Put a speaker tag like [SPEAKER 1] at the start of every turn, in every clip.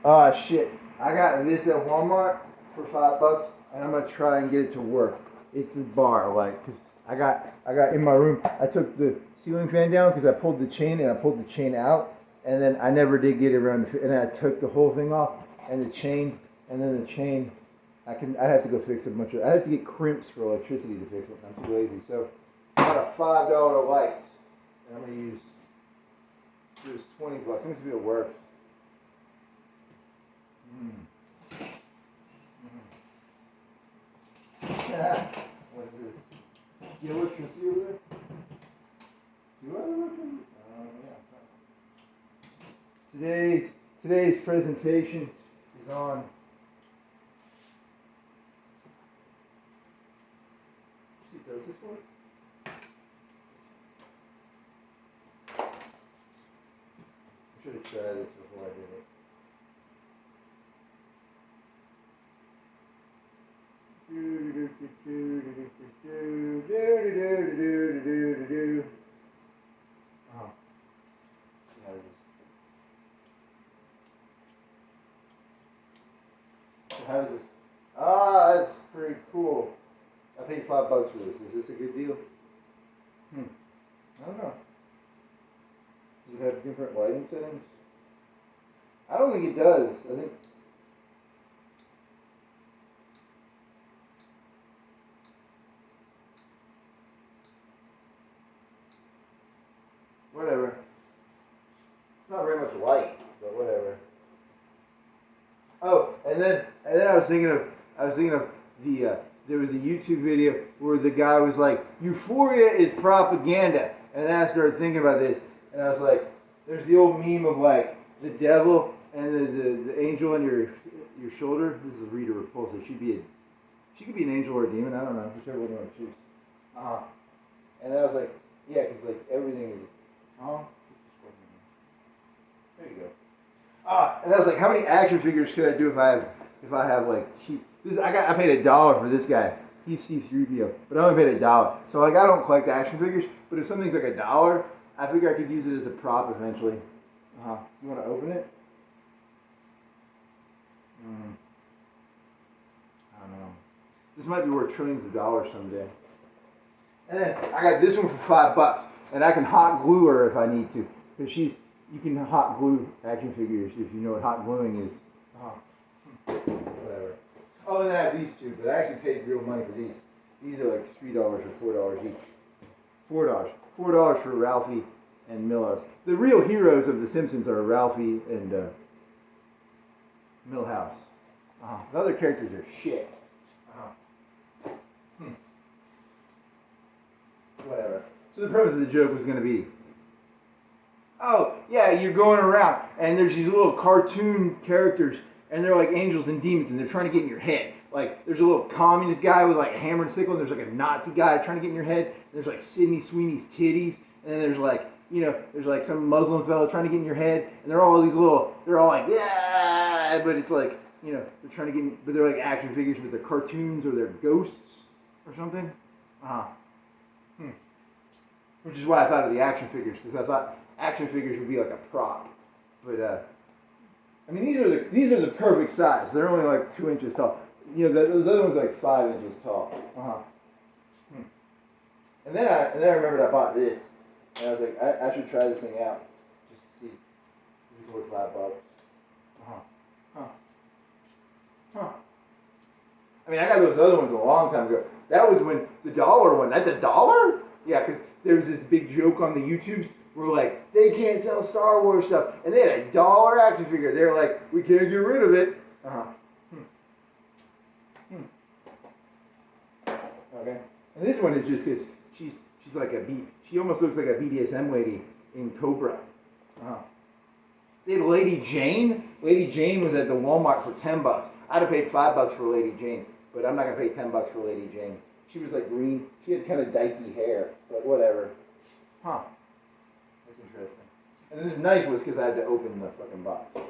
[SPEAKER 1] Oh shit! I got this at Walmart for $5, and I'm gonna try and get it to work. It's a bar, like, cause I got in my room. I took the ceiling fan down because I pulled the chain and I pulled the chain out, and then I never did get it around. And I took the whole thing off and the chain, and then the chain. I have to go fix a bunch of. I have to get crimps for electricity to fix it. I'm too lazy. So I got a $5 light, and I'm gonna use. There's $20. Let me see if it works. What is this? Do you have electricity over there? Do I have electricity? Yeah. Today's presentation is on. See, does this work? I should have tried this before I did it. Oh. How is this? Ah, that's pretty cool. I paid $5 for this. Is this a good deal? I don't know. Does it have different lighting settings? I don't think it does. I think. Whatever. It's not very much light, but whatever. Oh, and then I was thinking of the there was a YouTube video where the guy was like, Euphoria is propaganda, and then I started thinking about this, and I was like, there's the old meme of like the devil and the angel on your shoulder. This is Rita Repulsa. She could be an angel or a demon. I don't know, whichever one you want to choose. And I was like, yeah, because like everything is. There you go. And I was like, how many action figures could I do if I have like cheap? I paid $1 for this guy. He's C3PO, but I only paid $1. So like I don't collect action figures, but if something's like $1, I figure I could use it as a prop eventually. You want to open it? I don't know. This might be worth trillions of dollars someday. And then I got this one for $5, and I can hot glue her if I need to, because you can hot glue action figures if you know what hot gluing is. Whatever. Oh, and then I have these two, but I actually paid real money for these. These are like $3 or $4 each. $4 for Ralphie and Milhouse. The real heroes of The Simpsons are Ralphie and Milhouse. The other characters are shit. Whatever. So the premise of the joke was going to be, oh, yeah, you're going around, and there's these little cartoon characters, and they're like angels and demons, and they're trying to get in your head. Like, there's a little communist guy with like a hammer and sickle, and there's like a Nazi guy trying to get in your head. There's like Sydney Sweeney's titties, and then there's like, there's like some Muslim fella trying to get in your head, and they're all like, yeah, but it's like, they're trying to get in, but they're like action figures, but they're cartoons or they're ghosts or something. Which is why I thought of the action figures, because I thought action figures would be like a prop. But I mean, these are the perfect size. They're only like 2 inches tall. Those other ones are like 5 inches tall. And then I remembered I bought this, and I was like, I should try this thing out just to see if it's worth $5. I mean, I got those other ones a long time ago. That was when the $1 one. That's $1? Yeah, because there was this big joke on the YouTubes where like they can't sell Star Wars stuff, and they had $1 action figure. They're like, we can't get rid of it. Okay. And this one is just because she's like she almost looks like a BDSM lady in Cobra. They had Lady Jane. Lady Jane was at the Walmart for $10. I'd have paid $5 for Lady Jane, but I'm not gonna pay $10 for Lady Jane. She was like green. She had kind of dykey hair, but whatever. That's interesting. And then this knife was because I had to open the fucking box. Is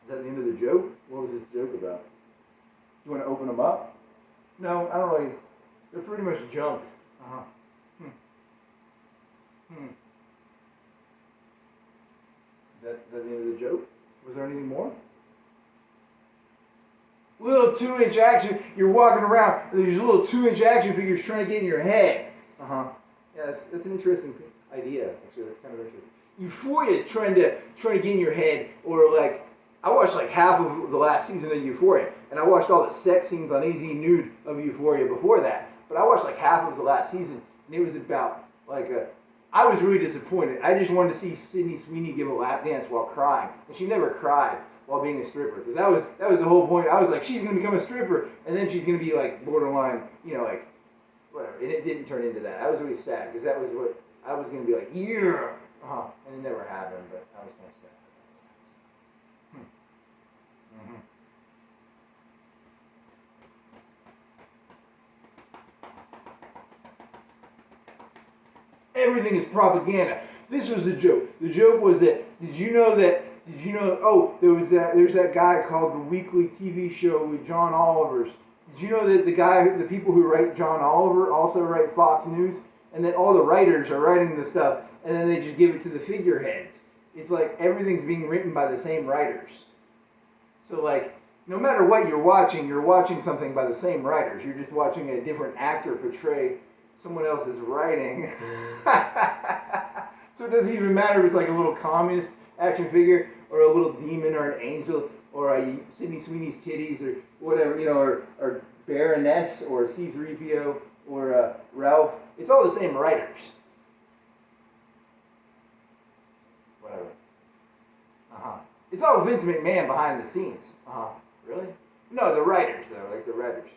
[SPEAKER 1] that the end of the joke? What was this joke about? You want to open them up? No, I don't really. They're pretty much junk. Is Is that the end of the joke? Was there anything more? Little 2-inch action. You're walking around, and there's little 2-inch action figures trying to get in your head. Yeah, that's an interesting idea. Actually, that's kind of interesting. Euphoria is trying to get in your head, or like I watched like half of the last season of Euphoria, and I watched all the sex scenes on AZ Nude of Euphoria before that. But I watched like half of the last season, and it was about like I was really disappointed. I just wanted to see Sydney Sweeney give a lap dance while crying, and she never cried while being a stripper, because that was the whole point. I was like, she's gonna become a stripper, and then she's gonna be like borderline, like whatever. And it didn't turn into that. I was really sad because that was what I was gonna be like, yeah, and it never happened. But I was kind of sad. Everything is propaganda. This was the joke. The joke was that, there's that guy called the Weekly TV Show with John Oliver's. Did you know that the people who write John Oliver also write Fox News? And that all the writers are writing the stuff, and then they just give it to the figureheads. It's like everything's being written by the same writers. So like, no matter what you're watching something by the same writers. You're just watching a different actor portray someone else's writing. So it doesn't even matter if it's like a little communist action figure, or a little demon, or an angel, or a Sydney Sweeney's titties, or whatever, or Baroness, or C-3PO, or Ralph. It's all the same writers. Whatever. It's all Vince McMahon behind the scenes. Really? No, the writers, though, like the writers.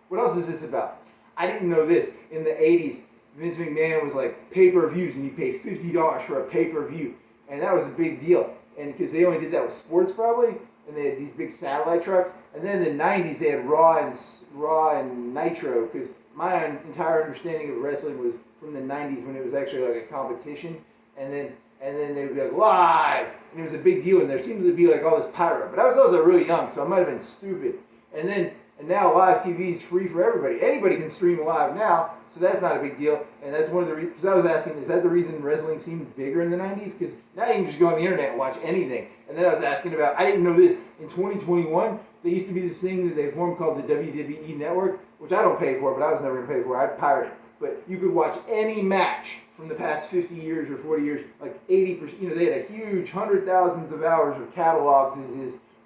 [SPEAKER 1] What else is this about? I didn't know this. In the 80s, Vince McMahon was like pay-per-views, and you pay $50 for a pay-per-view. And that was a big deal. And because they only did that with sports, probably, and they had these big satellite trucks. And then in the 90s, they had Raw and Nitro, because my entire understanding of wrestling was from the 90s, when it was actually like a competition. And then they would be like, live! And it was a big deal, and there seemed to be like all this pyro. But I was also really young, so I might have been stupid. And now live TV is free for everybody. Anybody can stream live now, so that's not a big deal. And that's one of the reasons, because I was asking, is that the reason wrestling seemed bigger in the 90s? Because now you can just go on the internet and watch anything. And then I was asking about, I didn't know this, in 2021, there used to be this thing that they formed called the WWE Network, which I don't pay for, but I was never going to pay for. I'd pirate it. But you could watch any match from the past 50 years or 40 years, like 80%, they had a huge, thousands of hours of catalogs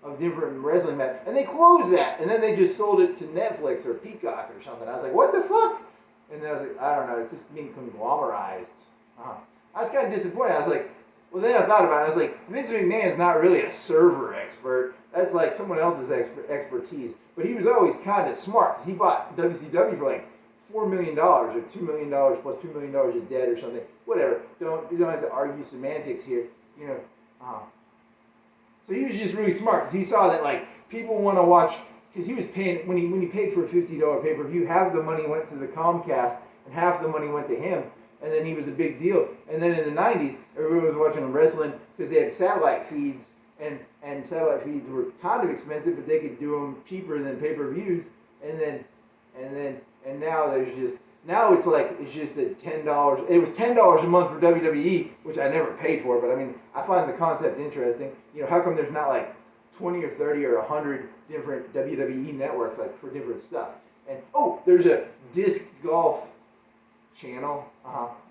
[SPEAKER 1] of different wrestling matches. And they closed that, and then they just sold it to Netflix or Peacock or something. I was like, what the fuck? And then I was like, I don't know, it's just being conglomerized. I was kind of disappointed. I was like, well, then I thought about it. I was like, Vince McMahon is not really a server expert. That's like someone else's expertise. But he was always kind of smart, because he bought WCW for like $4 million or $2 million plus $2 million of debt or something. Whatever. You don't have to argue semantics here. So he was just really smart, because he saw that like people want to watch, because he was paying, when he paid for a $50 pay-per-view, half the money went to the Comcast and half the money went to him, and then he was a big deal. And then in the 90s, everyone was watching wrestling because they had satellite feeds, and satellite feeds were kind of expensive, but they could do them cheaper than pay-per-views. And now it's just a $10. It was $10 a month for WWE, which I never paid for, but I mean, I find the concept interesting. How come there's not like 20 or 30 or 100 different WWE networks like for different stuff? And there's a disc golf channel.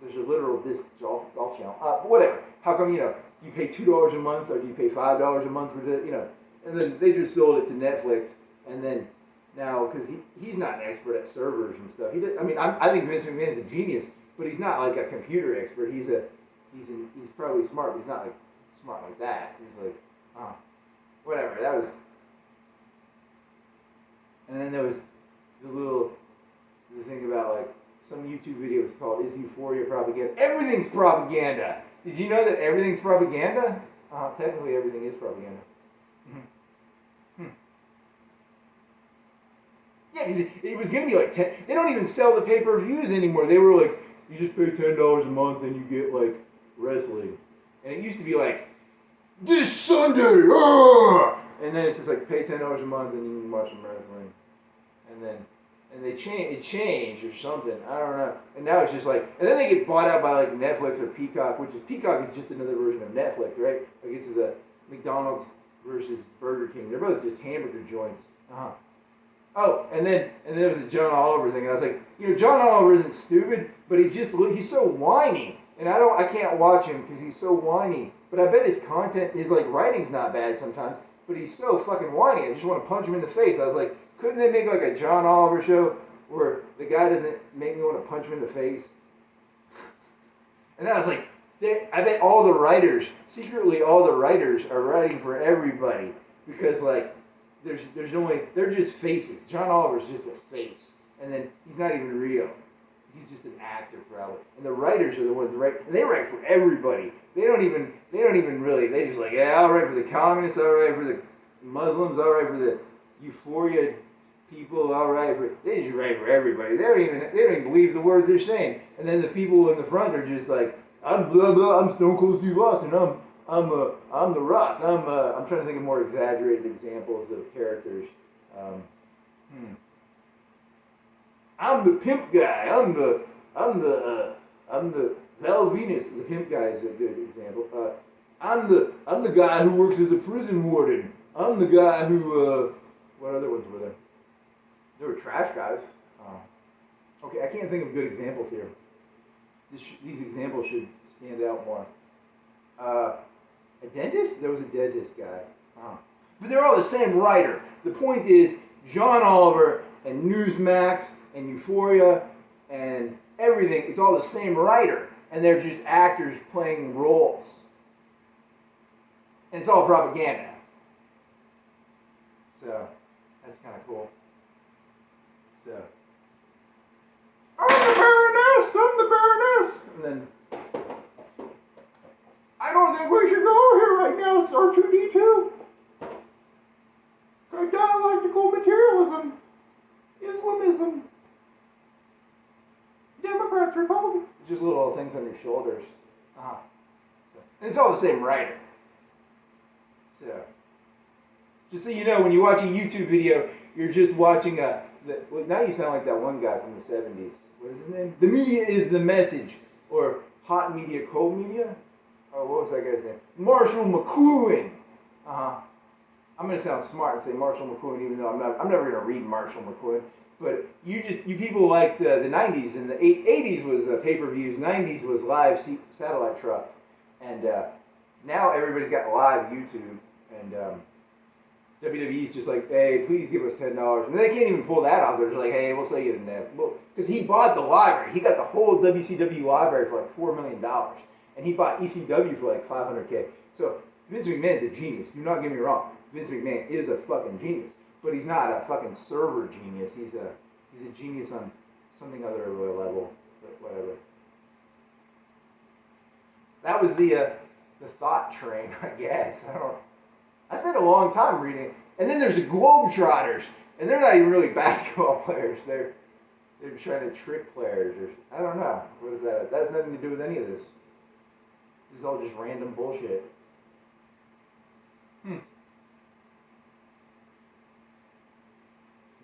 [SPEAKER 1] There's a literal disc golf channel. But whatever. How come do you pay $2 a month, or do you pay $5 a month for the And then they just sold it to Netflix, and then now, because he's not an expert at servers and stuff. I think Vince McMahon is a genius, but he's not like a computer expert. He's probably smart, but he's not like smart like that. He's like, whatever. That was. And then there was the thing about like some YouTube video was called "Is Euphoria Propaganda?" Everything's propaganda. Did you know that everything's propaganda? Technically, everything is propaganda. Yeah, because it was going to be like 10. They don't even sell the pay-per-views anymore. They were like, you just pay $10 a month and you get like wrestling. And it used to be like, this Sunday, and then it's just like pay $10 a month and you can watch some wrestling. And and it changed or something. I don't know. And now it's just like, and then they get bought out by like Netflix or Peacock, which is Peacock is just another version of Netflix, right? Like it's the McDonald's versus Burger King. They're both just hamburger joints. Oh, and then there was a John Oliver thing, and I was like, John Oliver isn't stupid, but he's so whiny, and I can't watch him because he's so whiny. But I bet his content, his like writing's not bad sometimes, but he's so fucking whiny. I just want to punch him in the face. I was like, couldn't they make like a John Oliver show where the guy doesn't make me want to punch him in the face? And then I was like, I bet all the writers, secretly all the writers are writing for everybody because like they're just faces. John Oliver's just a face, and then he's not even real. He's just an actor probably. And the writers are the ones that write, and they write for everybody. They don't even really. They just like, yeah, I'll write for the communists. I'll write for the Muslims. I'll write for the Euphoria people. I'll write for. They just write for everybody. They don't even believe the words they're saying. And then the people in the front are just like, I'm blah blah. I'm Stone Cold Steve Austin. I'm The Rock. I'm trying to think of more exaggerated examples of characters. I'm the pimp guy. I'm the Val Venus. The pimp guy is a good example. I'm the guy who works as a prison warden. I'm the guy who. What other ones were there? There were trash guys. Okay, I can't think of good examples here. These examples should stand out more. A dentist? There was a dentist guy. But they're all the same writer. The point is, John Oliver and Newsmax and Euphoria and everything, it's all the same writer. And they're just actors playing roles. And it's all propaganda. So, that's kind of cool. So, I'm the Baroness! I'm the Baroness! And then, I don't think we should go here right now. It's R2D2. Ideological materialism. Islamism. Democrats, Republicans. Just little things on your shoulders. So, and it's all the same writer. So, just so you know, when you watch a YouTube video, you're just watching now you sound like that one guy from the 70s. What is his name? The media is the message. Or hot media, cold media? Oh, what was that guy's name? Marshall McLuhan. I'm gonna sound smart and say Marshall McLuhan, even though I'm never gonna read Marshall McLuhan. But you people liked the 90s, and the 80s was pay-per-views, 90s was live satellite trucks, and now everybody's got live YouTube, and WWE's just like, hey, please give us $10, and they can't even pull that off. They're just like, hey, we'll sell you the net, because he bought the library. He got the whole WCW library for like $4 million. And he bought ECW for like $500K. So Vince McMahon's a genius. Do not get me wrong. Vince McMahon is a fucking genius, but he's not a fucking server genius. He's a genius on something other level. But whatever. That was the thought train, I guess. I spent a long time reading. And then there's the Globetrotters, and they're not even really basketball players. They're trying to trick players, or I don't know. What is that? That has nothing to do with any of this. This is all just random bullshit. Is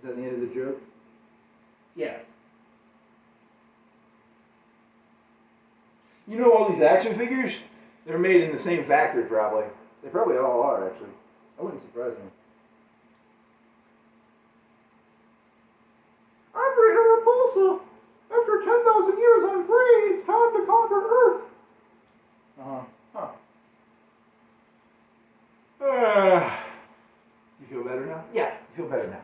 [SPEAKER 1] that the end of the joke? Yeah. You know all these action figures? They're made in the same factory, probably. They probably all are, actually. That wouldn't surprise me. I'm Rita Repulsa. After 10,000 years, I'm free. It's time to conquer Earth. You feel better now? Yeah, you feel better now.